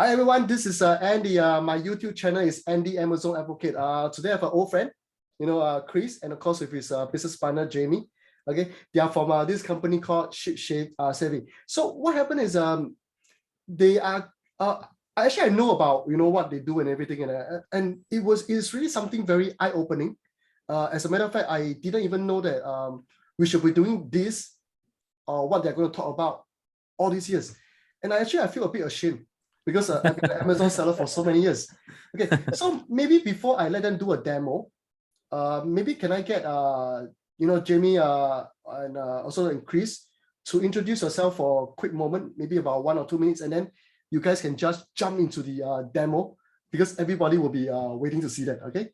Hi everyone, this is Andy. My YouTube channel is Andy Amazon Advocate. Today I have an old friend, Chris, and of course with his business partner Jamie. Okay, they are from this company called Savy. So what happened is they are actually I know about what they do and everything, and it's really something very eye-opening. As a matter of fact, I didn't even know that we should be doing this or what they're going to talk about all these years. And I feel a bit ashamed because I've been an Amazon seller for so many years. Okay, so maybe before I let them do a demo, maybe can I get Jamie and also Chris to introduce yourself for a quick moment, maybe about 1 or 2 minutes, and then you guys can just jump into the demo because everybody will be waiting to see that. Okay,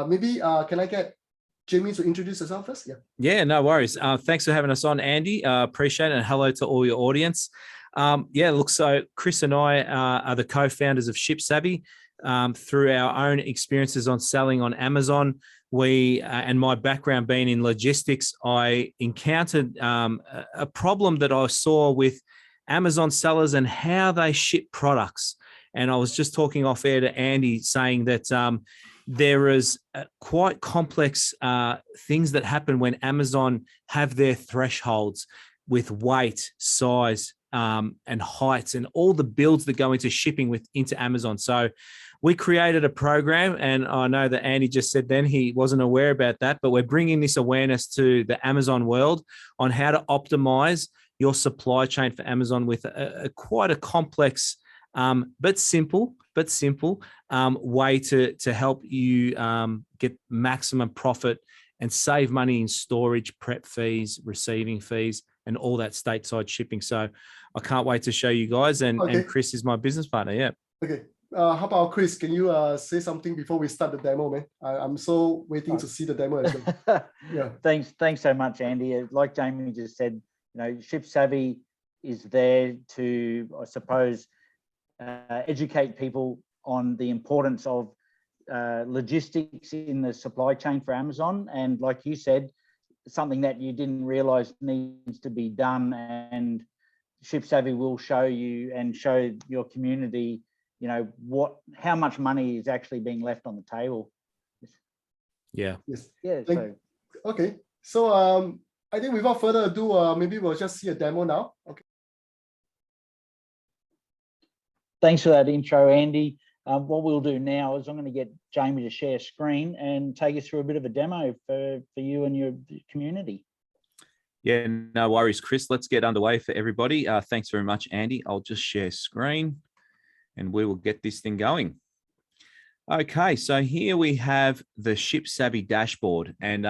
maybe can I get Jamie to introduce yourself first? Yeah, no worries. Thanks for having us on, Andy. Appreciate it, and hello to all your audience. Look, so Chris and I are the co-founders of Savy. Through our own experiences on selling on Amazon, and my background being in logistics, I encountered a problem that I saw with Amazon sellers and how they ship products. And I was just talking off air to Andy saying that there is quite complex things that happen when Amazon have their thresholds with weight, size, and heights and all the builds that go into shipping into Amazon. So we created a program, and I know that Andy just said then he wasn't aware about that, but we're bringing this awareness to the Amazon world on how to optimize your supply chain for Amazon with quite a complex but simple way to help you get maximum profit and save money in storage, prep fees, receiving fees, and all that stateside shipping. So I can't wait to show you guys. And Chris is my business partner. Yeah. Okay. How about Chris? Can you say something before we start the demo, man? I'm so waiting to see the demo as well. Yeah. Thanks so much, Andy. Like Jamie just said, Savy is there to, I suppose, educate people on the importance of logistics in the supply chain for Amazon. And like you said, something that you didn't realize needs to be done, and Savy will show you and show your community, how much money is actually being left on the table. Yeah. Yes. Yeah. Okay. So I think without further ado, maybe we'll just see a demo now. Okay. Thanks for that intro, Andy. What we'll do now is I'm going to get Jamie to share screen and take us through a bit of a demo for you and your community. Yeah, no worries, Chris. Let's get underway for everybody. Thanks very much, Andy. I'll just share screen and we will get this thing going. Okay, so here we have the Savy dashboard. And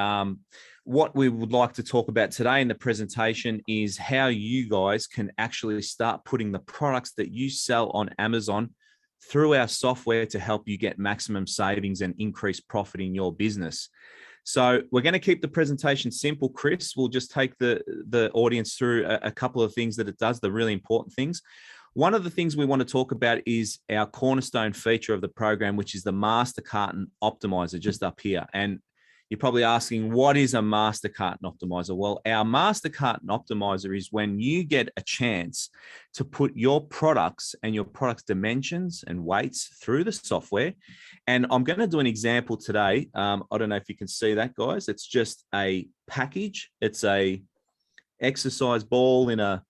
what we would like to talk about today in the presentation is how you guys can actually start putting the products that you sell on Amazon through our software to help you get maximum savings and increase profit in your business. So we're going to keep the presentation simple, Chris. We'll just take the audience through a couple of things that it does, the really important things. One of the things we want to talk about is our cornerstone feature of the program, which is the Mastercard Optimizer just up here. And you're probably asking, what is a Mastercard Optimizer? Well, our Mastercard Optimizer is when you get a chance to put your products and your products dimensions and weights through the software. And I'm going to do an example today. I don't know if you can see that, guys. It's just a package. It's a exercise ball in a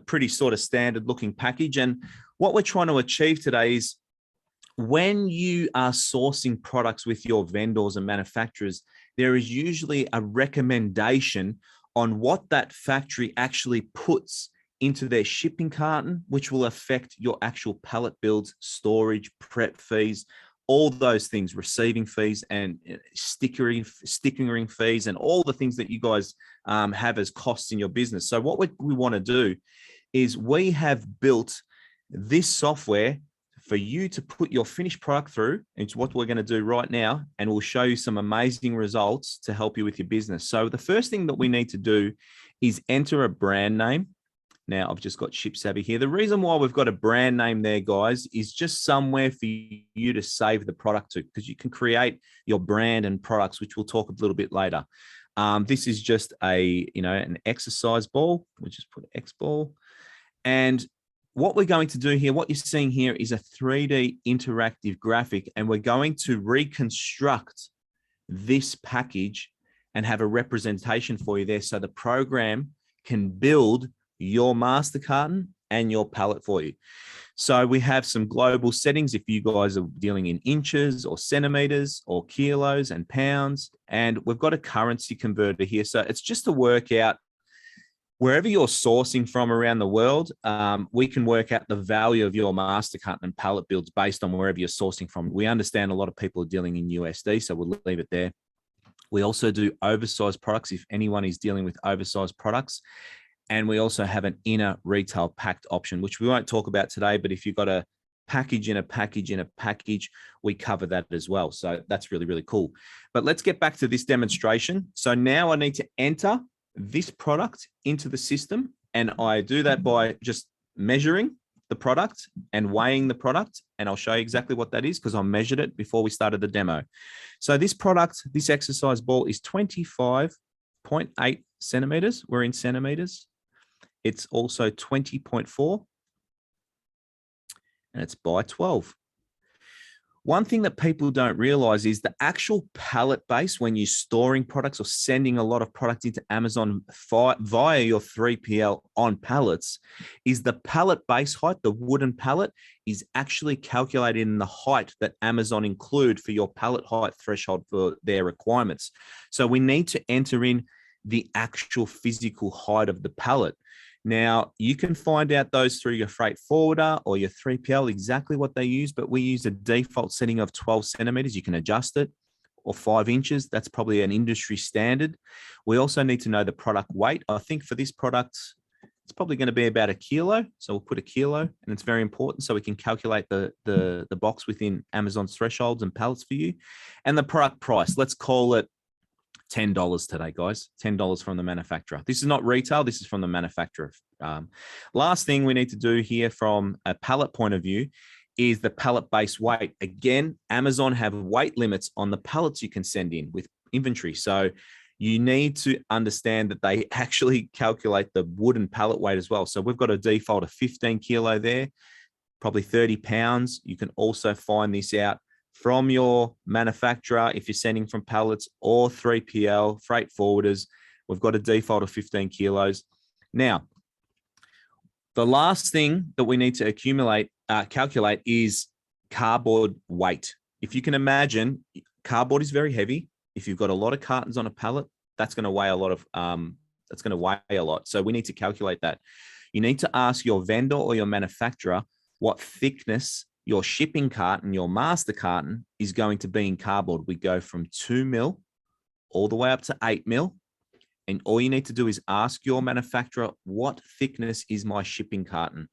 pretty sort of standard looking package. And what we're trying to achieve today is when you are sourcing products with your vendors and manufacturers, there is usually a recommendation on what that factory actually puts into their shipping carton, which will affect your actual pallet builds, storage, prep fees, all those things, receiving fees and stickering fees, and all the things that you guys have as costs in your business. So what we want to do is we have built this software for you to put your finished product through. It's what we're going to do right now, and we'll show you some amazing results to help you with your business. So the first thing that we need to do is enter a brand name. Now I've just got Savy here. The reason why we've got a brand name there, guys, is just somewhere for you to save the product to, because you can create your brand and products, which we'll talk a little bit later. This is just an exercise ball. We'll just put X ball. And what we're going to do here, what you're seeing here is a 3D interactive graphic, and we're going to reconstruct this package and have a representation for you there so the program can build your master carton and your pallet for you. So we have some global settings if you guys are dealing in inches or centimeters or kilos and pounds, and we've got a currency converter here. So it's just to work out wherever you're sourcing from around the world, we can work out the value of your master carton and pallet builds based on wherever you're sourcing from. We understand a lot of people are dealing in USD, so we'll leave it there. We also do oversized products if anyone is dealing with oversized products. And we also have an inner retail packed option, which we won't talk about today, but if you've got a package in a package in a package, we cover that as well. So that's really, really cool. But let's get back to this demonstration. So now I need to enter this product into the system, and I do that by just measuring the product and weighing the product, and I'll show you exactly what that is because I measured it before we started the demo. So this product, this exercise ball is 25.8 centimeters. We're in centimeters. It's also 20.4, and it's by 12. One thing that people don't realize is the actual pallet base when you're storing products or sending a lot of product into Amazon via your 3PL on pallets is the pallet base height. The wooden pallet is actually calculated in the height that Amazon include for your pallet height threshold for their requirements. So we need to enter in the actual physical height of the pallet. Now, you can find out those through your freight forwarder or your 3PL, exactly what they use, but we use a default setting of 12 centimeters. You can adjust it, or 5 inches. That's probably an industry standard. We also need to know the product weight. I think for this product, it's probably going to be about 1 kilo. So we'll put 1 kilo, and it's very important so we can calculate the box within Amazon's thresholds and pallets for you. And the product price, let's call it $10 today, guys. $10 from the manufacturer. This is not retail. This is from the manufacturer. Last thing we need to do here from a pallet point of view is the pallet base weight. Again, Amazon have weight limits on the pallets you can send in with inventory. So you need to understand that they actually calculate the wooden pallet weight as well. So we've got a default of 15 kilo there, probably 30 pounds. You can also find this out from your manufacturer if you're sending from pallets or 3PL, freight forwarders. We've got a default of 15 kilos. Now, the last thing that we need to calculate is cardboard weight. If you can imagine, cardboard is very heavy. If you've got a lot of cartons on a pallet, that's going to weigh a lot So we need to calculate that. You need to ask your vendor or your manufacturer what thickness your shipping carton, your master carton, is going to be in cardboard. We go from 2 mil all the way up to 8 mil. And all you need to do is ask your manufacturer, what thickness is my shipping carton?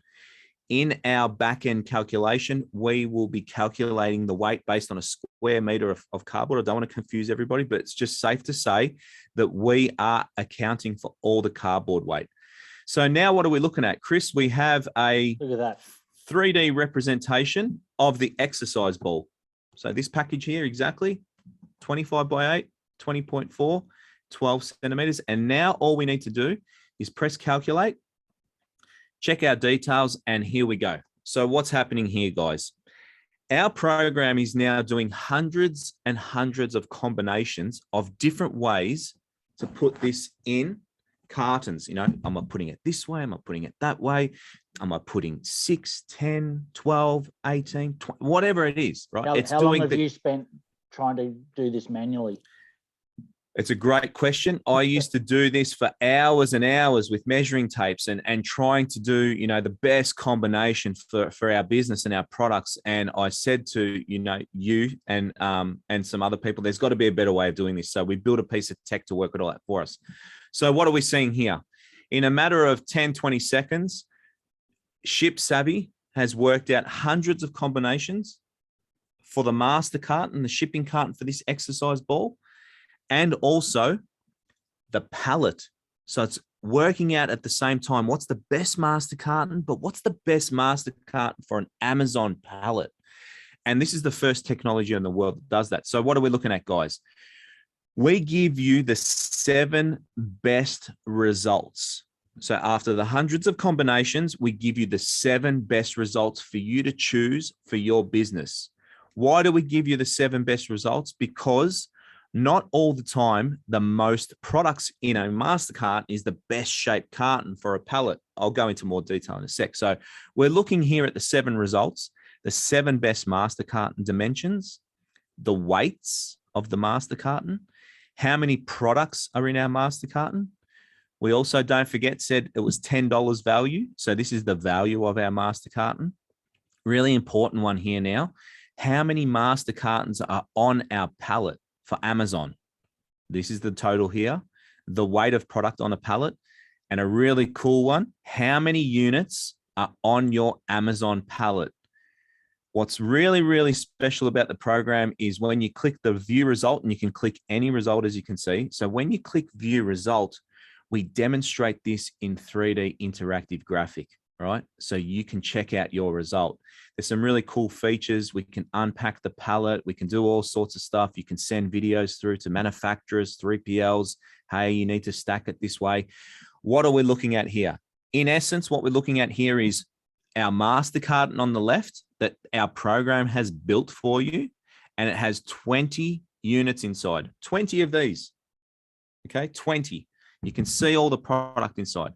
In our back-end calculation, we will be calculating the weight based on a square meter of cardboard. I don't want to confuse everybody, but it's just safe to say that we are accounting for all the cardboard weight. So now what are we looking at? Chris, we have a Look at that 3D representation of the exercise ball. So this package here, exactly 25 by 8, 20.4, 12 centimeters. And now all we need to do is press calculate, check our details, and here we go. So what's happening here, guys? Our program is now doing hundreds and hundreds of combinations of different ways to put this in cartons. You know, am I putting it this way? Am I putting it that way? Am I putting 6, 10, 12, 18, 20, whatever it is, right? How long have you spent trying to do this manually? It's a great question. I used to do this for hours and hours with measuring tapes and trying to do, you know, the best combination for our business and our products. And I said to, you and some other people, there's got to be a better way of doing this. So we built a piece of tech to work it all out for us. So what are we seeing here? In a matter of 10, 20 seconds, Savy has worked out hundreds of combinations for the master carton, the shipping carton for this exercise ball, and also the pallet. So it's working out at the same time, what's the best master carton, but what's the best master carton for an Amazon pallet? And this is the first technology in the world that does that. So what are we looking at, guys? We give you the 7 best results So after the hundreds of combinations, we give you the 7 best results for you to choose for your business. Why do we give you the 7 best results? Because not all the time, the most products in a master carton is the best shaped carton for a pallet. I'll go into more detail in a sec. So we're looking here at the 7 results, the 7 best master carton dimensions, the weights of the master carton, how many products are in our master carton. We also, don't forget, said it was $10 value. So this is the value of our master carton. Really important one here now. How many master cartons are on our pallet for Amazon? This is the total here, the weight of product on a pallet. And a really cool one, how many units are on your Amazon pallet? What's really, really special about the program is when you click the view result, and you can click any result, as you can see. So when you click view result, we demonstrate this in 3D interactive graphic, right? So you can check out your result. There's some really cool features. We can unpack the pallet. We can do all sorts of stuff. You can send videos through to manufacturers, 3PLs. Hey, you need to stack it this way. What are we looking at here? In essence, what we're looking at here is our master carton on the left that our program has built for you, and it has 20 units inside, 20 of these, okay, 20. You can see all the product inside.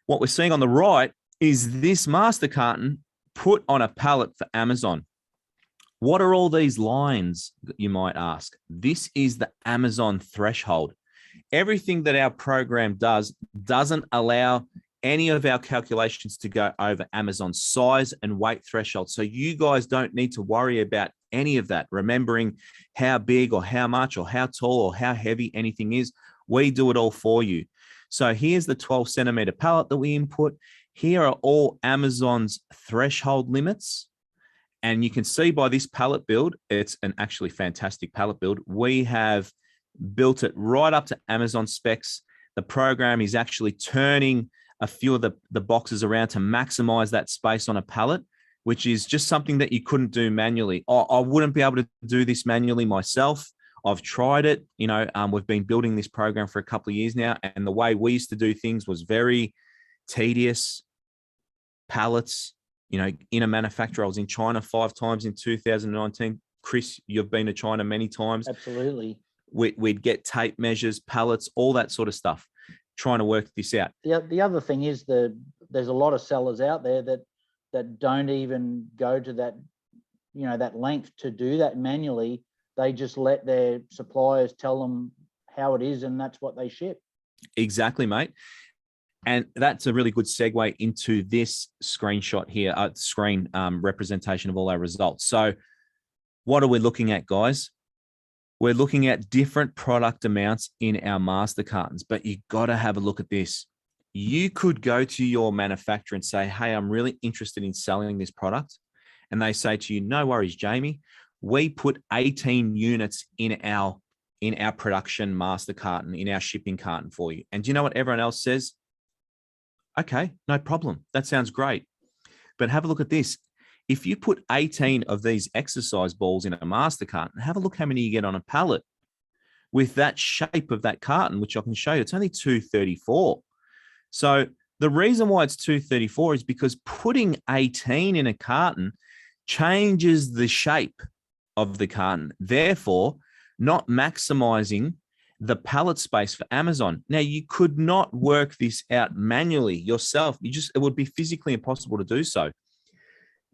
What we're seeing on the right is this master carton put on a pallet for Amazon. What are all these lines, you might ask? This is the Amazon threshold. Everything that our program does doesn't allow any of our calculations to go over Amazon's size and weight threshold. So you guys don't need to worry about any of that, remembering how big or how much or how tall or how heavy anything is. We do it all for you. So here's the 12 centimeter pallet that we input. Here are all Amazon's threshold limits. And you can see by this pallet build, it's an actually fantastic pallet build. We have built it right up to Amazon specs. The program is actually turning a few of the boxes around to maximize that space on a pallet, which is just something that you couldn't do manually. I wouldn't be able to do this manually myself. I've tried it. We've been building this program for a couple of years now, and the way we used to do things was very tedious. Pallets, in a manufacturer. I was in China 5 times in 2019. Chris, you've been to China many times. Absolutely. We'd get tape measures, pallets, all that sort of stuff, trying to work this out. The other thing is there's a lot of sellers out there that don't even go to that, that length to do that manually. They just let their suppliers tell them how it is, and that's what they ship. Exactly, mate. And that's a really good segue into this screenshot here, screen representation of all our results. So what are we looking at, guys? We're looking at different product amounts in our master cartons, but you got to have a look at this. You could go to your manufacturer and say, hey, I'm really interested in selling this product. And they say to you, no worries, Jamie. We put 18 units in our production master carton, in our shipping carton for you. And do you know what everyone else says? Okay, no problem. That sounds great. But have a look at this. If you put 18 of these exercise balls in a master carton, have a look how many you get on a pallet. With that shape of that carton, which I can show you, it's only 234. So the reason why it's 234 is because putting 18 in a carton changes the shape of the carton, therefore not maximizing the pallet space for Amazon. Now, you could not work this out manually yourself. It would be physically impossible to do so.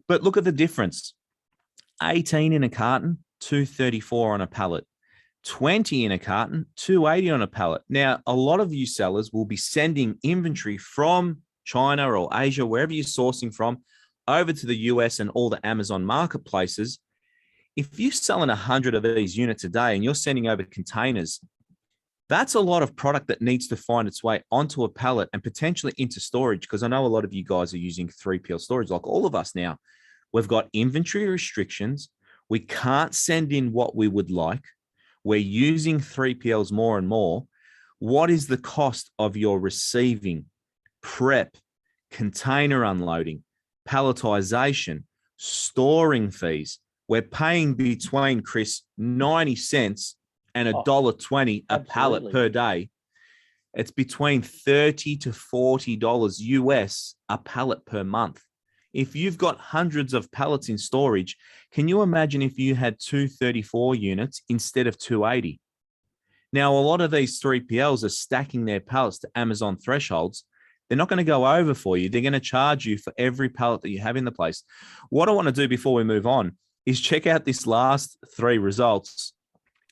But look at the difference. 18 in a carton, 234 on a pallet. 20 in a carton, 280 on a pallet. Now, a lot of you sellers will be sending inventory from China or Asia, wherever you're sourcing from, over to the US and all the Amazon marketplaces. If you're selling 100 of these units a day and you're sending over containers, that's a lot of product that needs to find its way onto a pallet and potentially into storage, because I know a lot of you guys are using 3PL storage like all of us now. We've got inventory restrictions. We can't send in what we would like. We're using 3PLs more and more. What is the cost of your receiving, prep, container unloading, palletization, storing fees? We're paying between, Chris, 90 cents and $1.20 a pallet per day. It's between $30 to $40 US a pallet per month. If you've got hundreds of pallets in storage, can you imagine if you had 234 units instead of 280? Now, a lot of these 3PLs are stacking their pallets to Amazon thresholds. They're not going to go over for you. They're going to charge you for every pallet that you have in the place. What I want to do before we move on is check out this last 3 results.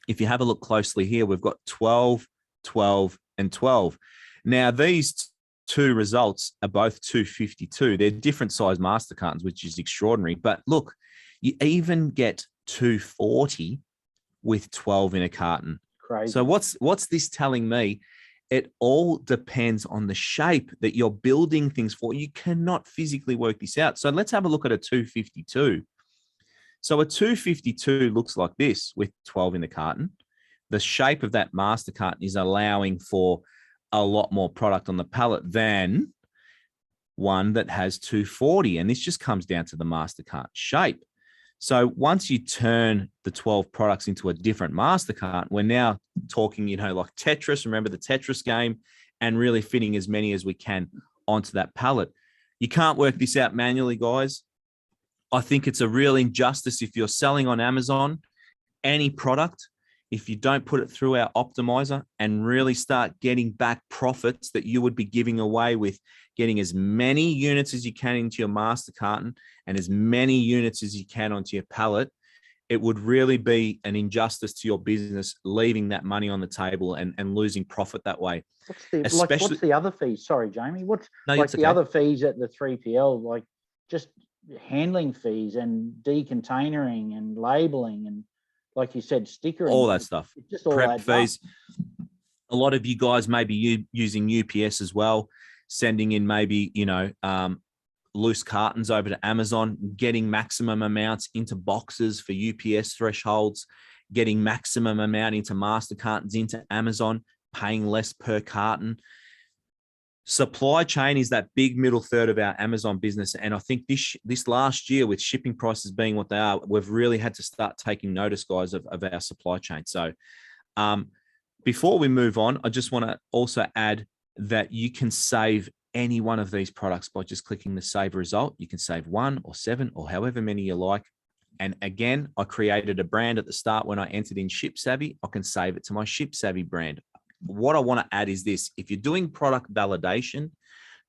If you have a look closely here, we've got 12, 12, and 12. Now, these 2 results are both 252. They're different size master cartons, which is extraordinary. But look, you even get 240 with 12 in a carton. Crazy. So what's this telling me? It all depends on the shape that you're building things for. You cannot physically work this out. So let's have a look at a 252. So a 252 looks like this with 12 in the carton. The shape of that master carton is allowing for a lot more product on the pallet than one that has 240. And this just comes down to the master carton shape. So once you turn the 12 products into a different master carton, we're now talking, like Tetris, remember the Tetris game, and really fitting as many as we can onto that pallet. You can't work this out manually, guys. I think it's a real injustice if you're selling on Amazon, any product, if you don't put it through our optimizer and really start getting back profits that you would be giving away with getting as many units as you can into your master carton and as many units as you can onto your pallet, it would really be an injustice to your business, leaving that money on the table and losing profit that way. What's the other fees? Sorry, Jamie. What's the other fees at the 3PL? Like just handling fees and decontainering and labeling and, like you said, stickering. All that stuff. Just all prep fees. A lot of you guys may be using UPS as well, sending in maybe, loose cartons over to Amazon, getting maximum amounts into boxes for UPS thresholds, getting maximum amount into master cartons into Amazon, paying less per carton. Supply chain is that big middle third of our Amazon business. And I think this last year, with shipping prices being what they are, we've really had to start taking notice, guys, of our supply chain. So before we move on, I just want to also add that you can save any one of these products by just clicking the save result. You can save 1 or 7 or however many you like. And again, I created a brand at the start when I entered in ShipSavvy. I can save it to my ShipSavvy brand. What I want to add is this: if you're doing product validation,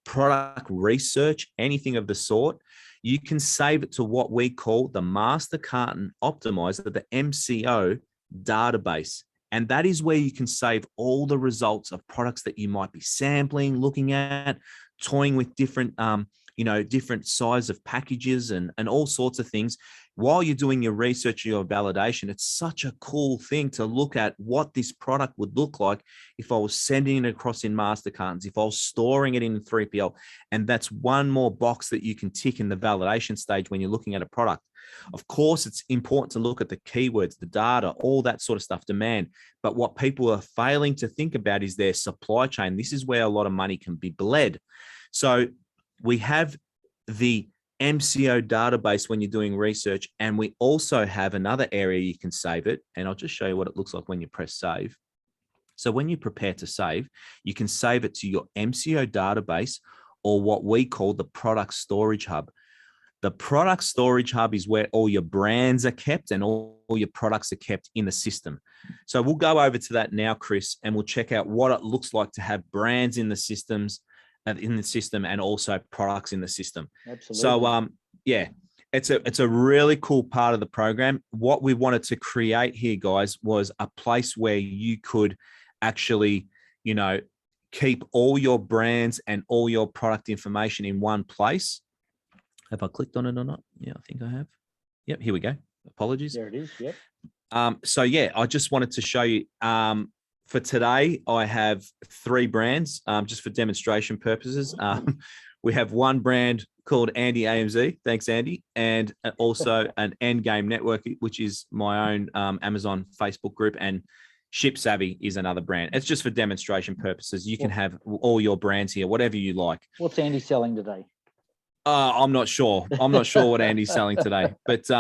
product research, anything of the sort, you can save it to what we call the Mastercard Optimizer, the MCO database. And that is where you can save all the results of products that you might be sampling, looking at, toying with different, different size of packages and all sorts of things. While you're doing your research, your validation, it's such a cool thing to look at what this product would look like if I was sending it across in Mastercards, if I was storing it in 3PL. And that's one more box that you can tick in the validation stage when you're looking at a product. Of course, it's important to look at the keywords, the data, all that sort of stuff, demand. But what people are failing to think about is their supply chain. This is where a lot of money can be bled. So we have the MCO database when you're doing research, and we also have another area you can save it. And I'll just show you what it looks like when you press save. So when you prepare to save, you can save it to your MCO database, or what we call the product storage hub. The product storage hub is where all your brands are kept and all your products are kept in the system. So we'll go over to that now, Chris, and we'll check out what it looks like to have brands in the system and also products in the system. Absolutely. So it's a really cool part of the program. What we wanted to create here, guys, was a place where you could actually, keep all your brands and all your product information in one place. Have I clicked on it or not? Yeah, I think I have. Yep, here we go. Apologies. There it is. Yep. I just wanted to show you. For today, I have 3 brands, just for demonstration purposes. We have one brand called Andy AMZ. Thanks, Andy. And also an Endgame Network, which is my own Amazon Facebook group. And ShipSavvy is another brand. It's just for demonstration purposes. You can have all your brands here, whatever you like. What's Andy selling today? I'm not sure. I'm not sure what Andy's selling today. But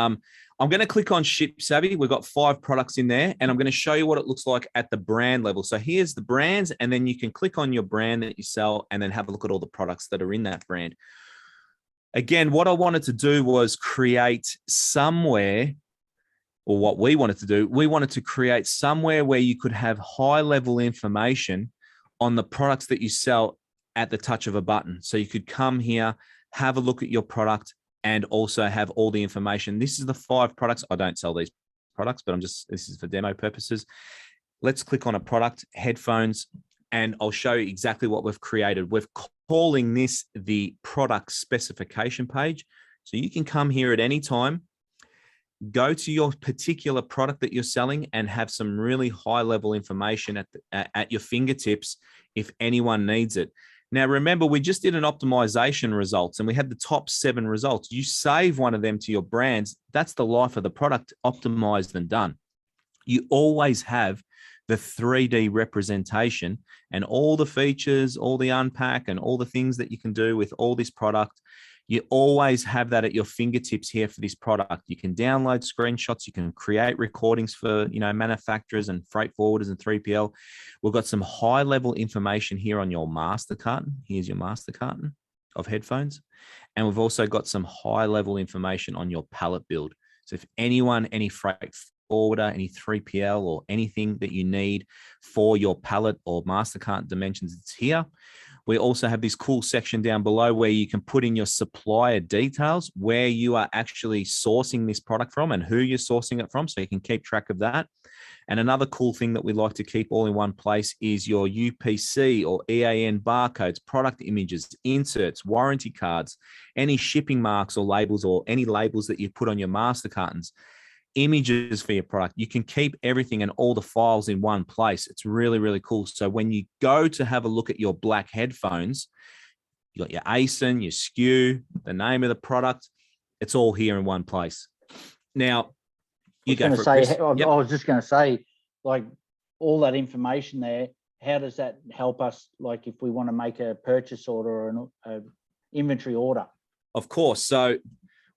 I'm going to click on Ship Savvy. We've got 5 products in there, and I'm going to show you what it looks like at the brand level. So here's the brands, and then you can click on your brand that you sell and then have a look at all the products that are in that brand. Again, what I wanted to do was create somewhere, or what we wanted to do, we wanted to create somewhere where you could have high-level information on the products that you sell at the touch of a button. So you could come here, have a look at your product, and also have all the information. This is the 5 products. I don't sell these products, but this is for demo purposes. Let's click on a product, headphones, and I'll show you exactly what we've created. We're calling this the product specification page. So you can come here at any time, go to your particular product that you're selling, and have some really high level information at your fingertips if anyone needs it. Now, remember, we just did an optimization results and we had the top 7 results. You save one of them to your brands. That's the life of the product, optimized and done. You always have the 3D representation and all the features, all the unpack and all the things that you can do with all this product. You always have that at your fingertips here for this product. You can download screenshots. You can create recordings for, manufacturers and freight forwarders and 3PL. We've got some high level information here on your master carton. Here's your master carton of headphones. And we've also got some high level information on your pallet build. So if anyone, any freight forwarder, any 3PL or anything that you need for your pallet or master carton dimensions, it's here. We also have this cool section down below where you can put in your supplier details, where you are actually sourcing this product from and who you're sourcing it from, so you can keep track of that. And another cool thing that we like to keep all in one place is your UPC or EAN barcodes, product images, inserts, warranty cards, any shipping marks or labels, or any labels that you put on your master cartons, images for your product. You can keep everything and all the files in one place. It's really, really cool. So when you go to have a look at your black headphones, you got your ASIN, your SKU, the name of the product. It's all here in one place. Now, you go for it, Chris. I was just going to say, like, all that information there, how does that help us, like, if we want to make a purchase order or an inventory order? Of course. So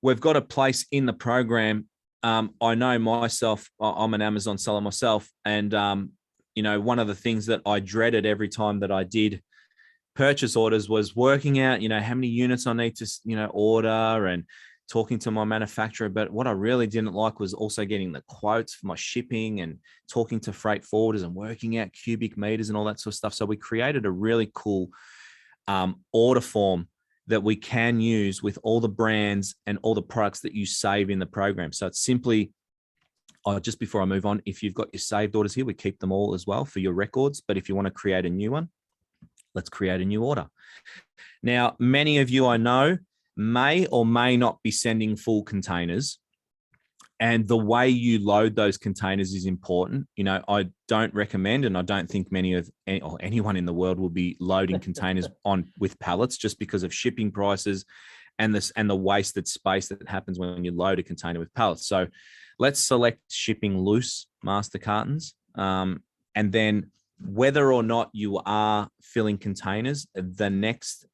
we've got a place in the program. I know myself, I'm an Amazon seller myself. And, one of the things that I dreaded every time that I did purchase orders was working out, how many units I need to, order, and talking to my manufacturer. But what I really didn't like was also getting the quotes for my shipping and talking to freight forwarders and working out cubic meters and all that sort of stuff. So we created a really cool order form that we can use with all the brands and all the products that you save in the program. So it's simply, just before I move on, if you've got your saved orders here, we keep them all as well for your records. But if you want to create a new one, let's create a new order. Now, many of you I know may or may not be sending full containers. And the way you load those containers is important. I don't recommend, and I don't think anyone in the world will be loading containers with pallets, just because of shipping prices and the wasted space that happens when you load a container with pallets. So let's select shipping loose master cartons. And then whether or not you are filling containers, the next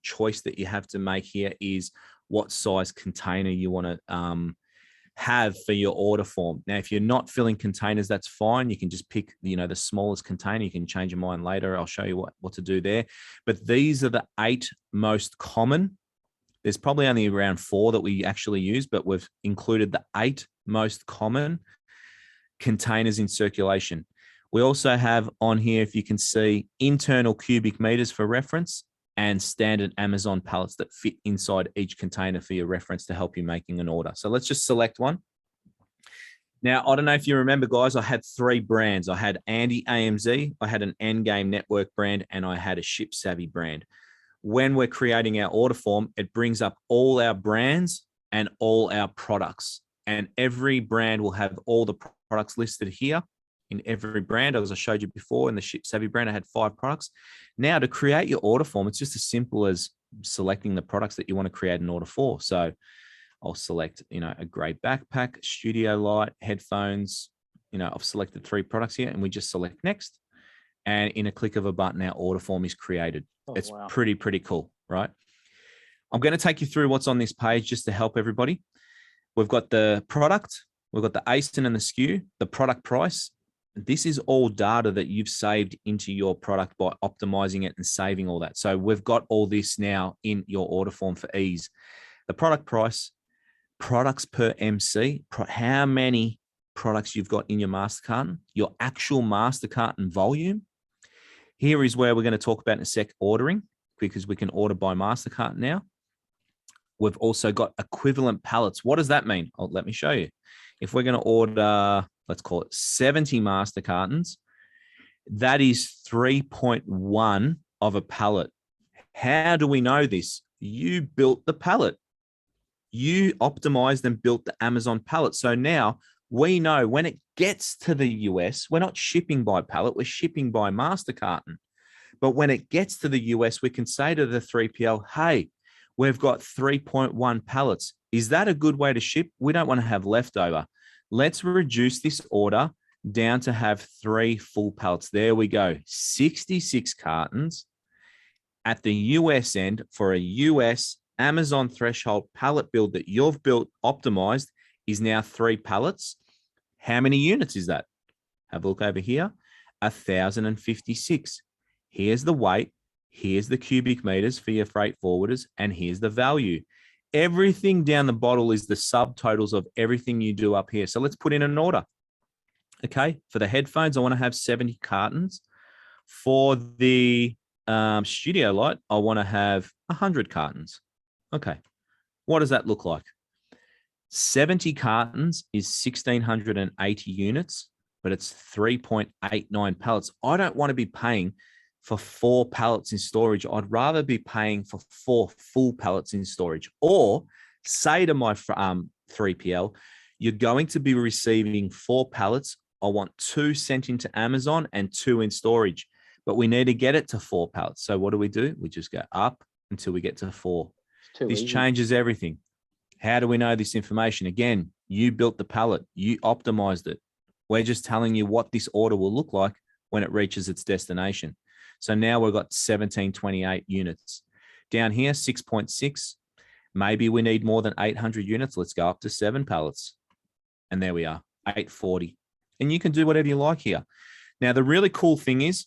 choice that you have to make here is what size container you want to have for your order form. Now, if you're not filling containers, that's fine. You can just pick, the smallest container. You can change your mind later. I'll show you what to do there. But these are the 8 most common. There's probably only around 4 that we actually use, but we've included the 8 most common containers in circulation. We also have on here, if you can see, internal cubic meters for reference, and standard Amazon pallets that fit inside each container for your reference to help you making an order. So let's just select one. Now, I don't know if you remember, guys, I had 3 brands. I had Andy AMZ, I had an Endgame Network brand, and I had a Ship Savvy brand. When we're creating our order form, it brings up all our brands and all our products. And every brand will have all the products listed here. In every brand, as I showed you before, in the Ship Savvy brand, I had 5 products. Now, to create your order form, it's just as simple as selecting the products that you want to create an order for. So I'll select, a grey backpack, studio light, headphones. I've selected 3 products here, and we just select next. And in a click of a button, our order form is created. It's wow. Pretty cool, right? I'm going to take you through what's on this page just to help everybody. We've got the product, we've got the ASIN and the SKU, the product price. This is all data that you've saved into your product by optimizing it and saving all that. So we've got all this now in your order form for ease. The product price, products per MC, how many products you've got in your master carton, your actual master carton volume. Here is where we're going to talk about in a sec ordering, because we can order by master carton now. We've also got equivalent pallets. What does that mean? Oh, let me show you. If we're going to order, let's call it 70 master cartons, that is 3.1 of a pallet. How do we know this? You built the pallet. You optimized and built the Amazon pallet. So now we know when it gets to the US, we're not shipping by pallet, we're shipping by master carton. But when it gets to the US, we can say to the 3PL, hey, we've got 3.1 pallets. Is that a good way to ship? We don't want to have leftover. Let's reduce this order down to have 3 full pallets. There we go. 66 cartons at the US end for a US Amazon threshold pallet build that you've built, optimized, is now 3 pallets. How many units is that? Have a look over here. 1,056. Here's the weight. Here's the cubic meters for your freight forwarders, and here's the value. Everything down the bottle is the subtotals of everything you do up here. So let's put in an order. Okay, for the headphones, I want to have 70 cartons. For the studio light, I want to have 100 cartons. Okay, what does that look like? 70 cartons is 1,680 units, but it's 3.89 pallets. I don't want to be paying for 4 pallets in storage. I'd rather be paying for 4 full pallets in storage. Or say to my 3PL, you're going to be receiving 4 pallets. I want 2 sent into Amazon and 2 in storage, but we need to get it to 4 pallets. So what do? We just go up until we get to 4. This changes everything. How do we know this information? Again, you built the pallet, you optimized it. We're just telling you what this order will look like when it reaches its destination. So now we've got 1728 units. Down here, 6.6. Maybe we need more than 800 units. Let's go up to 7 pallets. And there we are, 840. And you can do whatever you like here. Now, the really cool thing is,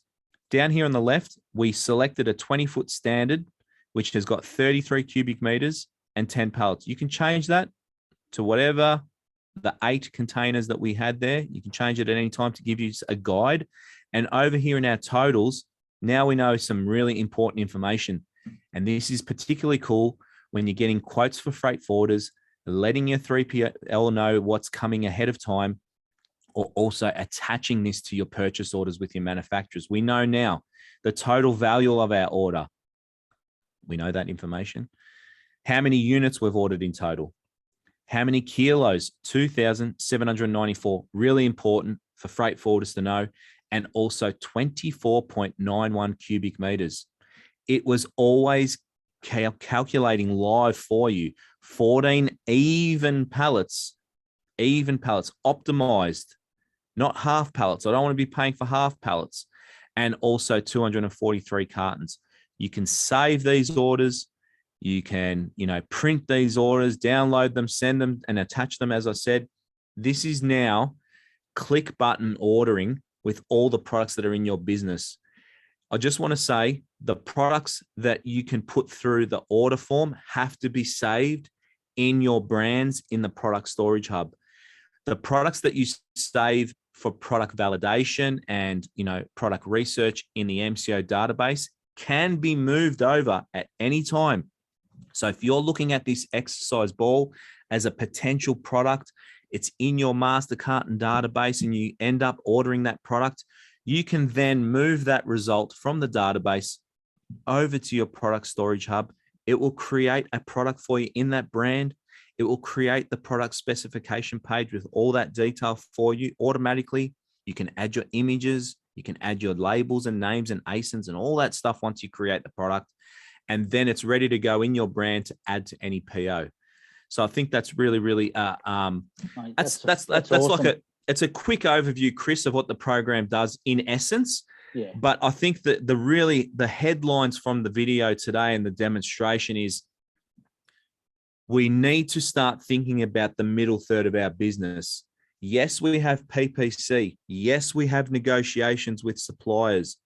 down here on the left, we selected a 20-foot standard, which has got 33 cubic meters and 10 pallets. You can change that to whatever the 8 containers that we had there. You can change it at any time to give you a guide. And over here in our totals, now we know some really important information. And this is particularly cool when you're getting quotes for freight forwarders, letting your 3PL know what's coming ahead of time, or also attaching this to your purchase orders with your manufacturers. We know now the total value of our order. We know that information. How many units we've ordered in total. How many kilos? 2,794. Really important for freight forwarders to know. And also 24.91 cubic meters. It was always calculating live for you. 14 even pallets, optimized, not half pallets. I don't want to be paying for half pallets. And also 243 cartons. You can save these orders. You can, print these orders, download them, send them, and attach them. As I said, this is now click button ordering with all the products that are in your business. I just want to say the products that you can put through the order form have to be saved in your brands in the product storage hub. The products that you save for product validation and, product research in the MCO database can be moved over at any time. So if you're looking at this exercise ball as a potential product, it's in your master carton database and you end up ordering that product, you can then move that result from the database over to your product storage hub. It will create a product for you in that brand. It will create the product specification page with all that detail for you automatically. You can add your images, you can add your labels and names and ASINs and all that stuff once you create the product. And then it's ready to go in your brand to add to any PO. So I think that's really, really, that's awesome. Like it's a quick overview, Chris, of what the program does in essence. Yeah. But I think that the headlines from the video today and the demonstration is we need to start thinking about the middle third of our business. Yes, we have PPC. Yes, we have negotiations with suppliers,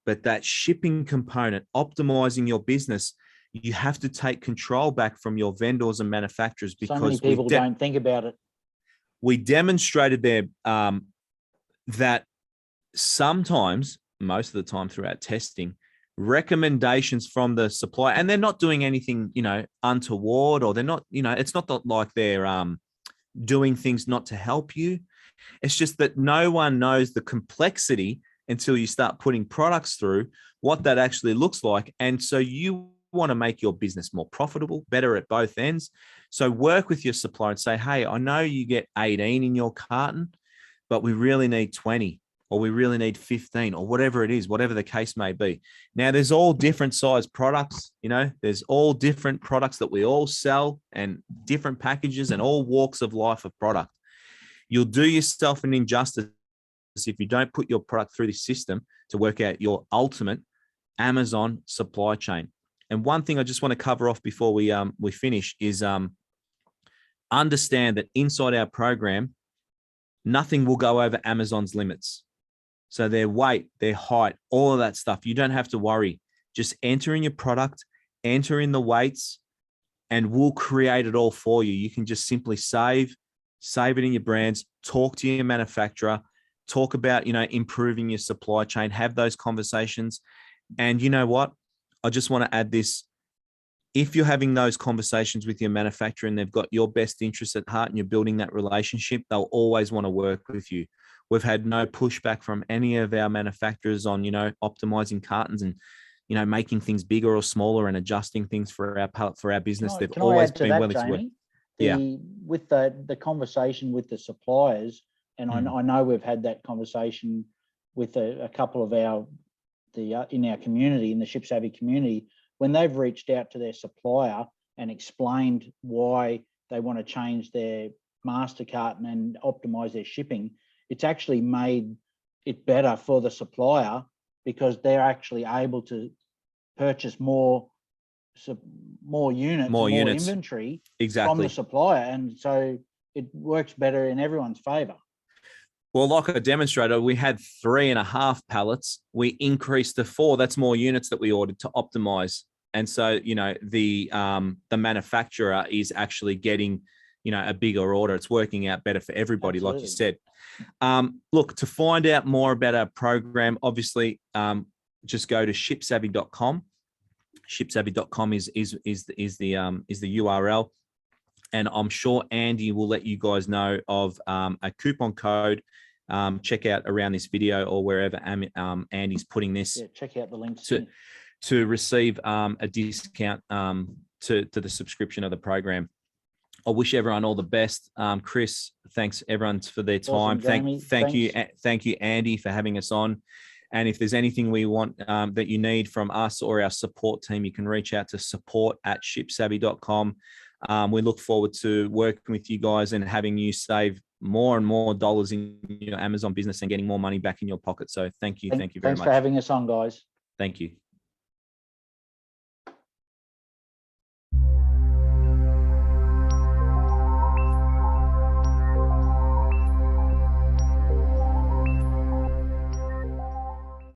but that shipping component, optimizing your business, you have to take control back from your vendors and manufacturers, because so many people don't think about it. We demonstrated there that sometimes, most of the time throughout testing, recommendations from the supplier, and they're not doing anything, untoward, or they're not, it's not like they're doing things not to help you. It's just that no one knows the complexity until you start putting products through, what that actually looks like. And so you want to make your business more profitable, better at both ends. So work with your supplier and say, hey, I know you get 18 in your carton, but we really need 20, or we really need 15, or whatever it is, whatever the case may be. Now, there's all different size products, there's all different products that we all sell, and different packages, and all walks of life of product. You'll do yourself an injustice if you don't put your product through this system to work out your ultimate Amazon supply chain. And one thing I just want to cover off before we finish is understand that inside our program, nothing will go over Amazon's limits. So their weight, their height, all of that stuff, you don't have to worry. Just enter in your product, enter in the weights, and we'll create it all for you. You can just simply save it in your brands, talk to your manufacturer, talk about, improving your supply chain, have those conversations. And you know what? I just want to add this. If you're having those conversations with your manufacturer and they've got your best interests at heart and you're building that relationship, they'll always want to work with you. We've had no pushback from any of our manufacturers on, optimizing cartons and, making things bigger or smaller and adjusting things for our business. They've always been willing to work. Yeah. With the conversation with the suppliers, and I know we've had that conversation with a couple of in our community, in the Ship Savvy community, when they've reached out to their supplier and explained why they want to change their master carton and optimize their shipping, it's actually made it better for the supplier, because they're actually able to purchase more units, more inventory from the supplier. And so it works better in everyone's favor. Well, like I demonstrated, we had 3.5 pallets. We increased to 4. That's more units that we ordered to optimize. And so, the manufacturer is actually getting, a bigger order. It's working out better for everybody, Absolutely. Like you said. Look, to find out more about our program, obviously, just go to shipsavvy.com. Shipsavvy.com is the URL. And I'm sure Andy will let you guys know of a coupon code. Check out around this video or wherever Andy's putting this. Yeah, check out the links to receive a discount to the subscription of the program. I wish everyone all the best. Chris, thanks everyone for their time. Awesome, thank you, Andy, for having us on. And if there's anything we want that you need from us or our support team, you can reach out to support@shipsavvy.com. We look forward to working with you guys and having you save more and more dollars in your Amazon business and getting more money back in your pocket. So thank you very much. Thanks for having us on, guys. Thank you.